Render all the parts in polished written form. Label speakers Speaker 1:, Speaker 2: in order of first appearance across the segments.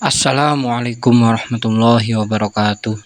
Speaker 1: Assalamualaikum warahmatullahi wabarakatuh.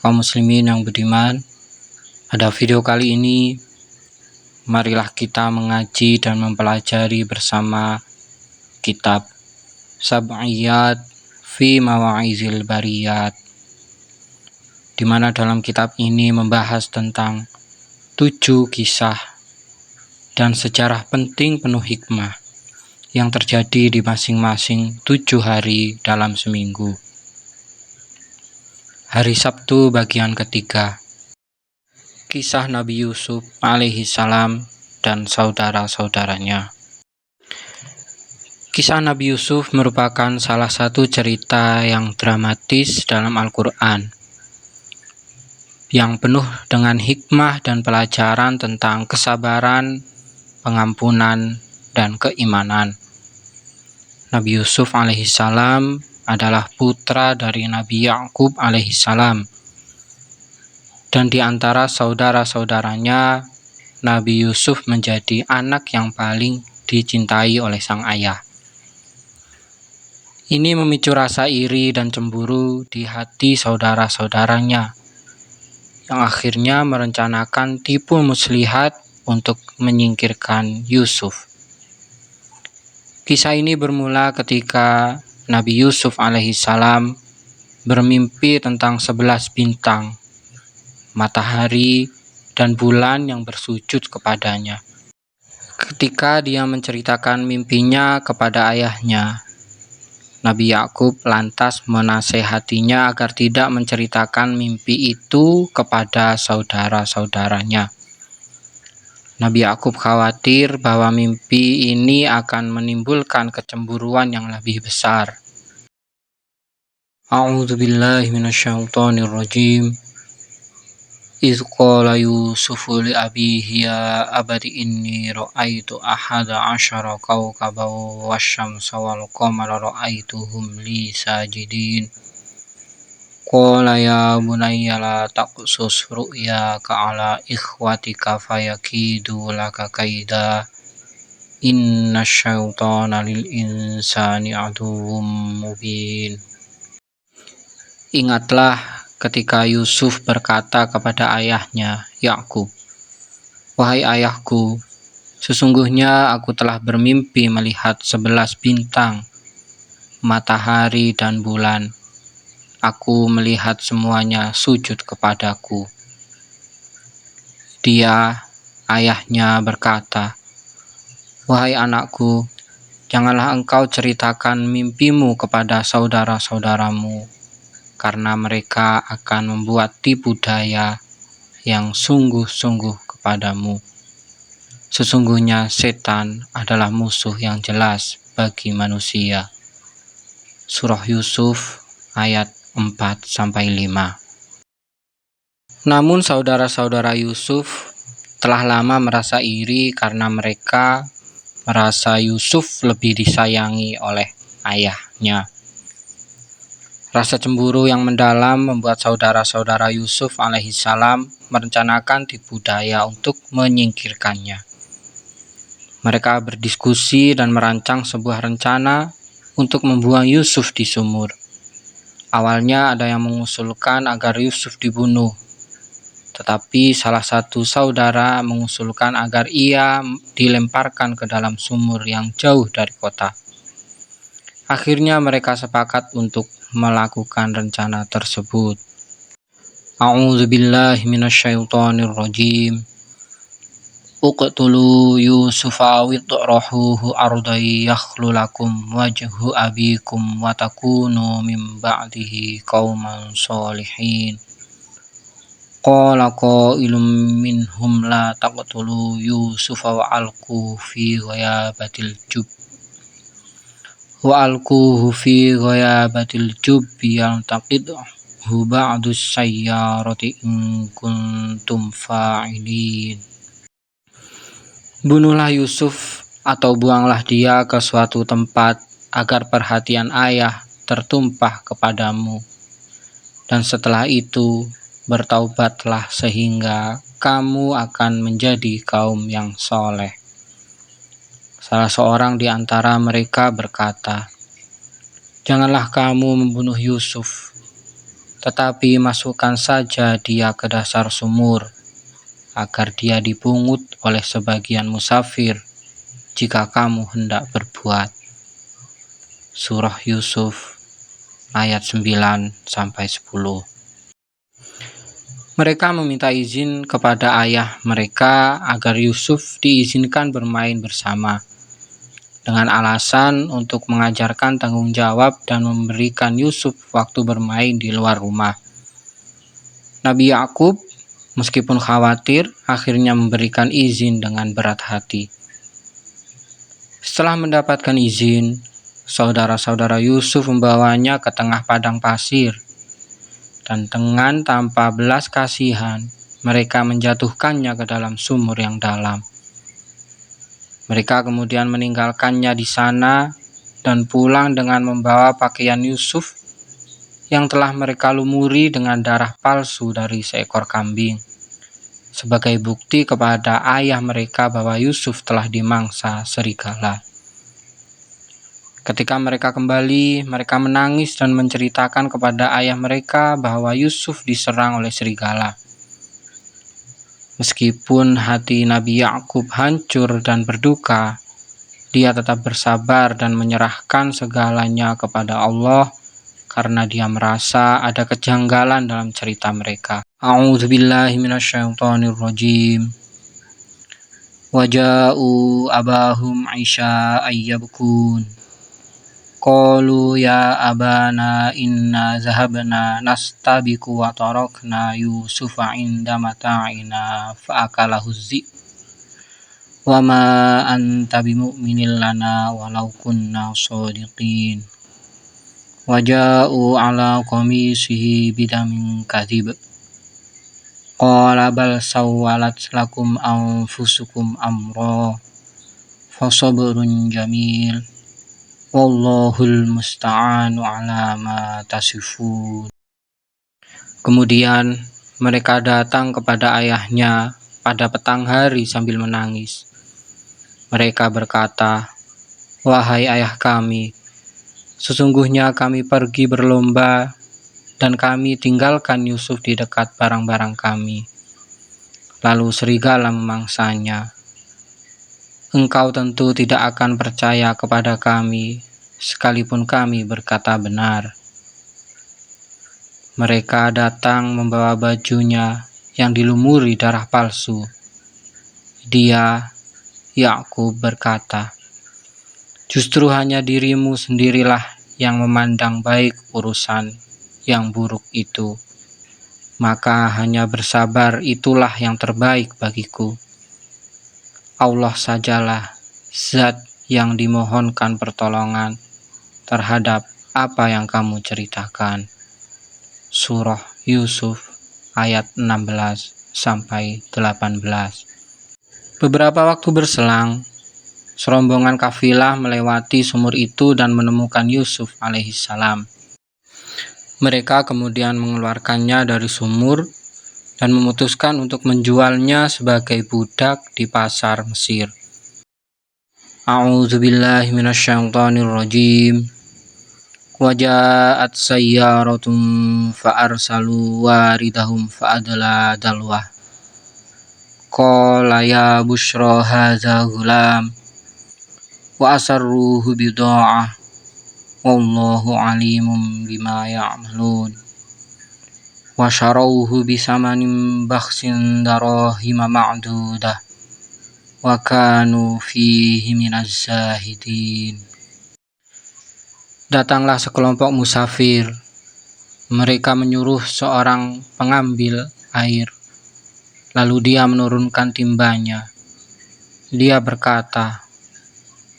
Speaker 1: Kaum muslimin yang budiman, pada video kali ini marilah kita mengaji dan mempelajari bersama kitab Sab'iyat fi Mawa'izil Bariyat, di mana dalam kitab ini membahas tentang 7 kisah dan sejarah penting penuh hikmah yang terjadi di masing-masing 7 hari dalam seminggu. Hari Sabtu bagian ketiga, kisah Nabi Yusuf alaihi salam dan saudara-saudaranya. Kisah Nabi Yusuf merupakan salah satu cerita yang dramatis dalam Al-Quran, yang penuh dengan hikmah dan pelajaran tentang kesabaran, pengampunan, dan keimanan. Nabi Yusuf alaihi salam adalah putra dari Nabi Yakub alaihi salam, dan di antara saudara-saudaranya, Nabi Yusuf menjadi anak yang paling dicintai oleh sang ayah. Ini memicu rasa iri dan cemburu di hati saudara-saudaranya, yang akhirnya merencanakan tipu muslihat untuk menyingkirkan Yusuf. Kisah ini bermula ketika Nabi Yusuf alaihi salam bermimpi tentang 11 bintang, matahari, dan bulan yang bersujud kepadanya. Ketika dia menceritakan mimpinya kepada ayahnya, Nabi Yakub lantas menasehatinya agar tidak menceritakan mimpi itu kepada saudara-saudaranya. Nabi Yakub khawatir bahwa mimpi ini akan menimbulkan kecemburuan yang lebih besar. A'udzubillahi minasyaitonirrajim. Idz qala Yusufu li abihi ya abati inni ra'aitu ahada asyara kawkaban wasyamsa wal qamara ra'aituhum li sajidin. Qala ya bunayya la taqsus ru'yaka ala ikhwatika fayakidu laka kaida. Inna syaitana lil insani aduwwum mubin. Ingatlah ketika Yusuf berkata kepada ayahnya Yakub, "Wahai ayahku, sesungguhnya aku telah bermimpi melihat 11 bintang, matahari dan bulan. Aku melihat semuanya sujud kepadaku." Dia, ayahnya, berkata, "Wahai anakku, janganlah engkau ceritakan mimpimu kepada saudara-saudaramu, karena mereka akan membuat tipu daya yang sungguh-sungguh kepadamu. Sesungguhnya setan adalah musuh yang jelas bagi manusia." Surah Yusuf ayat 4-5. Namun saudara-saudara Yusuf telah lama merasa iri karena mereka merasa Yusuf lebih disayangi oleh ayahnya. Rasa cemburu yang mendalam membuat saudara-saudara Yusuf alaihissalam merencanakan tipu daya untuk menyingkirkannya. Mereka berdiskusi dan merancang sebuah rencana untuk membuang Yusuf di sumur. Awalnya ada yang mengusulkan agar Yusuf dibunuh, tetapi salah satu saudara mengusulkan agar ia dilemparkan ke dalam sumur yang jauh dari kota. Akhirnya mereka sepakat untuk melakukan rencana tersebut. A'udzubillahi minasyaitonirrajim. Uqtulu Yusufa witrahuhu ardai yakhlu lakum wajhu abikum wa takunu min ba'dihi qauman sholihin. Qala qailum minhum la taqtulu Yusufa wa alquhu fi ghayabatil jubbi yaltaqithu ba'dus sayyarati in kuntum fa'ilin. Bunuhlah Yusuf atau buanglah dia ke suatu tempat agar perhatian ayah tertumpah kepadamu, dan setelah itu bertaubatlah sehingga kamu akan menjadi kaum yang soleh. Salah seorang di antara mereka berkata, Janganlah kamu membunuh Yusuf, tetapi masukkan saja dia ke dasar sumur, agar dia dipungut oleh sebagian musafir jika kamu hendak berbuat. Surah Yusuf ayat 9-10. Mereka meminta izin kepada ayah mereka agar Yusuf diizinkan bermain bersama, dengan alasan untuk mengajarkan tanggung jawab dan memberikan Yusuf waktu bermain di luar rumah. Nabi Yakub, meskipun khawatir, akhirnya memberikan izin dengan berat hati. Setelah mendapatkan izin, saudara-saudara Yusuf membawanya ke tengah padang pasir, dan dengan tanpa belas kasihan, mereka menjatuhkannya ke dalam sumur yang dalam. Mereka kemudian meninggalkannya di sana dan pulang dengan membawa pakaian Yusuf yang telah mereka lumuri dengan darah palsu dari seekor kambing, sebagai bukti kepada ayah mereka bahwa Yusuf telah dimangsa serigala. Ketika mereka kembali, mereka menangis dan menceritakan kepada ayah mereka bahwa Yusuf diserang oleh serigala. Meskipun hati Nabi Yakub hancur dan berduka, dia tetap bersabar dan menyerahkan segalanya kepada Allah karena dia merasa ada kejanggalan dalam cerita mereka. A'udzubillahi minasyaitonirrajim. Waja'u abahum Isya ayyabkun. Qalu ya abana inna zahabna nastabiqu wa tarakna Yusufa inda mata'ina fa'akalahu dzi' wa ma anta bimu'minin lana walau kunna shadiqin. Waja'u ala qamisihi bidamin kadhib. Qala bal sawwalat lakum anfusukum amra fasabrun jamil. Wallahul musta'anu ala ma tasifun. Kemudian mereka datang kepada ayahnya pada petang hari sambil menangis. Mereka berkata, "Wahai ayah kami, sesungguhnya kami pergi berlomba dan kami tinggalkan Yusuf di dekat barang-barang kami. Lalu serigala memangsanya. Engkau tentu tidak akan percaya kepada kami, sekalipun kami berkata benar." Mereka datang membawa bajunya yang dilumuri darah palsu. Dia, Yakub, berkata, "Justru hanya dirimu sendirilah yang memandang baik urusan yang buruk itu. Maka hanya bersabar itulah yang terbaik bagiku. Allah sajalah zat yang dimohonkan pertolongan terhadap apa yang kamu ceritakan." Surah Yusuf ayat 16-18. Beberapa waktu berselang, serombongan kafilah melewati sumur itu dan menemukan Yusuf alaihissalam. Mereka kemudian mengeluarkannya dari sumur dan memutuskan untuk menjualnya sebagai budak di pasar Mesir. A'udzubillahi minasyaitonirrajim. Waja'at sayyaratun fa'arsalu waridahum fa'adla dalwah. Qala ya bushra hadza ghulam wa asarruhu bida'ah wallahu alimun bima ya'malun. Wa syarawhu bisamanin bakhsin darahima ma'dudah wa kanu fihi minaz zahidin. Datanglah sekelompok musafir. Mereka menyuruh seorang pengambil air, lalu dia menurunkan timbanya. Dia berkata,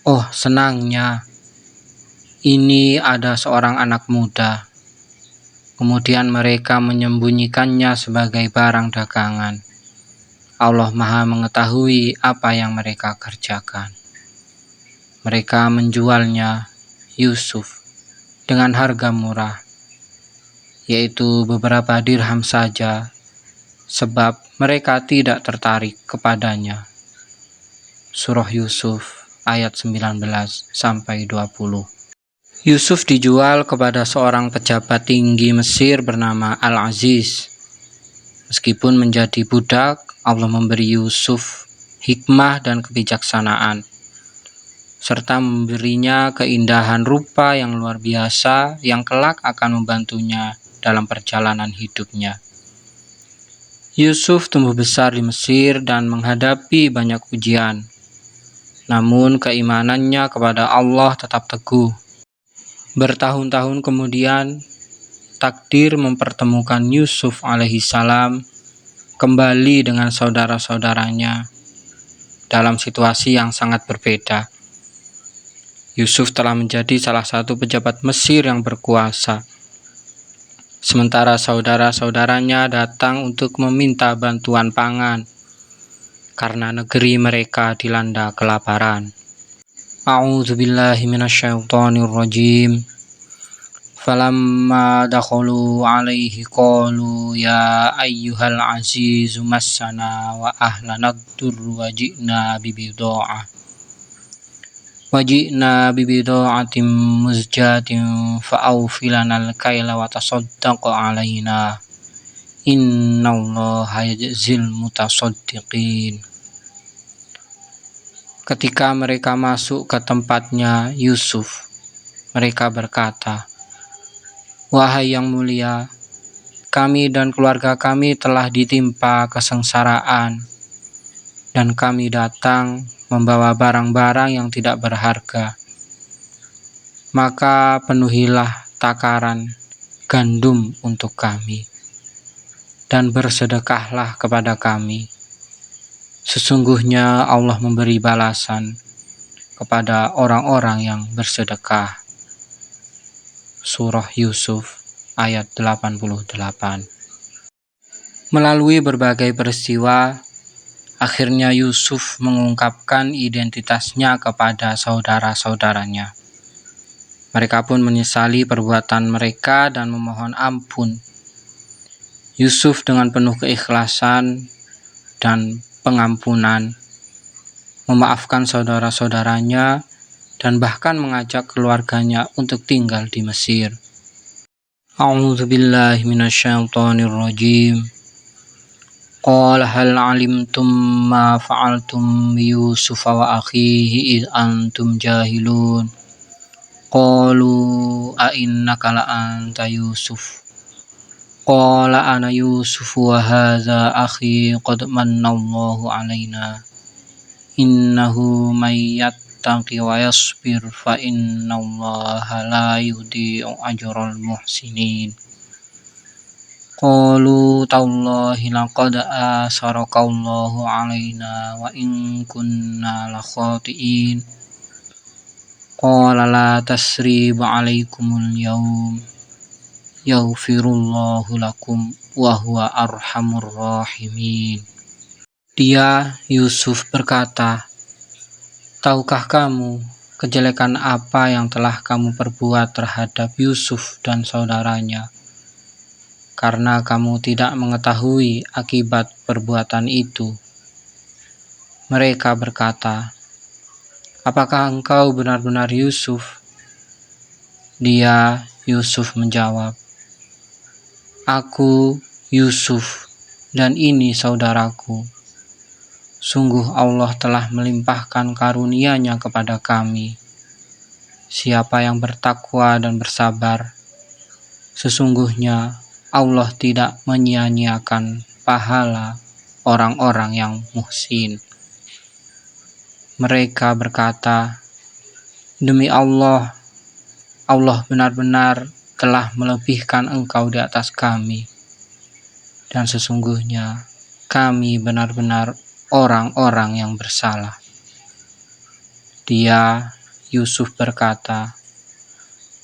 Speaker 1: "Oh, senangnya, ini ada seorang anak muda." Kemudian mereka menyembunyikannya sebagai barang dagangan. Allah Maha mengetahui apa yang mereka kerjakan. Mereka menjualnya, Yusuf, dengan harga murah, yaitu beberapa dirham saja, sebab mereka tidak tertarik kepadanya. Surah Yusuf ayat 19-20. Yusuf dijual kepada seorang pejabat tinggi Mesir bernama Al-Aziz. Meskipun menjadi budak, Allah memberi Yusuf hikmah dan kebijaksanaan, serta memberinya keindahan rupa yang luar biasa yang kelak akan membantunya dalam perjalanan hidupnya. Yusuf tumbuh besar di Mesir dan menghadapi banyak ujian. Namun keimanannya kepada Allah tetap teguh. Bertahun-tahun kemudian, takdir mempertemukan Yusuf alaihissalam kembali dengan saudara-saudaranya dalam situasi yang sangat berbeda. Yusuf telah menjadi salah satu pejabat Mesir yang berkuasa. Sementara saudara-saudaranya datang untuk meminta bantuan pangan karena negeri mereka dilanda kelaparan. A'udzubillahi minasyaitonirrajim. Falamma dakhalu alaihi qalu ya ayyuhal azizu massana wa ahlana ad-durru Waji'na bibida'atin muzjatin fa'awfilanal kaila wa tasaddaq alaina innallaha yajzil mutasaddiqin. Ketika mereka masuk ke tempatnya Yusuf, mereka berkata, "Wahai yang mulia, kami dan keluarga kami telah ditimpa kesengsaraan, dan kami datang membawa barang-barang yang tidak berharga. Maka penuhilah takaran gandum untuk kami, dan bersedekahlah kepada kami. Sesungguhnya Allah memberi balasan kepada orang-orang yang bersedekah." Surah Yusuf ayat 88. Melalui berbagai peristiwa, akhirnya Yusuf mengungkapkan identitasnya kepada saudara-saudaranya. Mereka pun menyesali perbuatan mereka dan memohon ampun. Yusuf dengan penuh keikhlasan dan pengampunan memaafkan saudara-saudaranya dan bahkan mengajak keluarganya untuk tinggal di Mesir. A'udzubillahi minasyaitonirrajim. Qala hal alimtum ma fa'altum bi Yusuf wa akhihi id antum jahilun. Qalu a innaka la anta Yusuf. Qala ana Yusuf wa hadza akhi qad mannallahu alaina. Innahu may yattaqi wa yasbir fa innallaha la yudhi'u ajral muhsinin. Qalu tallahi laqad asarakallahu alaina wa in kunna la khati'in. Qala la tasriba alaikumul yawm yaghfirullahu lakum wa huwa arhamur rahimin. Dia, Yusuf, berkata, "Tahukah kamu kejelekan apa yang telah kamu perbuat terhadap Yusuf dan saudaranya? Karena kamu tidak mengetahui akibat perbuatan itu." Mereka berkata, "Apakah engkau benar-benar Yusuf?" Dia, Yusuf, menjawab, "Aku Yusuf, dan ini saudaraku. Sungguh Allah telah melimpahkan karunia-Nya kepada kami. Siapa yang bertakwa dan bersabar, sesungguhnya Allah tidak menyia-nyiakan pahala orang-orang yang muhsin." Mereka berkata, "Demi Allah, Allah benar-benar telah melebihkan engkau di atas kami, dan sesungguhnya kami benar-benar orang-orang yang bersalah." Dia, Yusuf, berkata,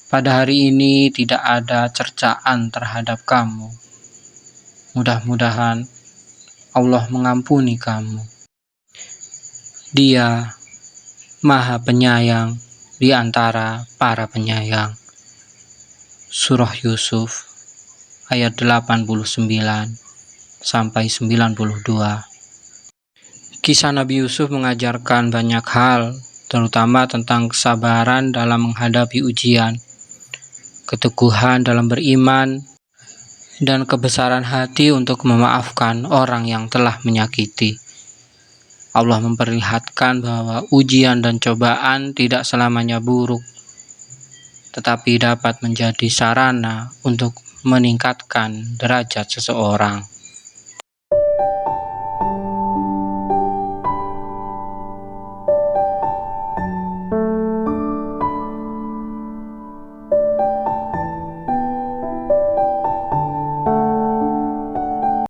Speaker 1: "Pada hari ini tidak ada cercaan terhadap kamu. Mudah-mudahan Allah mengampuni kamu. Dia Maha Penyayang di antara para penyayang." Surah Yusuf ayat 89 sampai 92. Kisah Nabi Yusuf mengajarkan banyak hal, terutama tentang kesabaran dalam menghadapi ujian. keteguhan dalam beriman, dan kebesaran hati untuk memaafkan orang yang telah menyakiti. Allah memperlihatkan bahwa ujian dan cobaan tidak selamanya buruk, tetapi dapat menjadi sarana untuk meningkatkan derajat seseorang.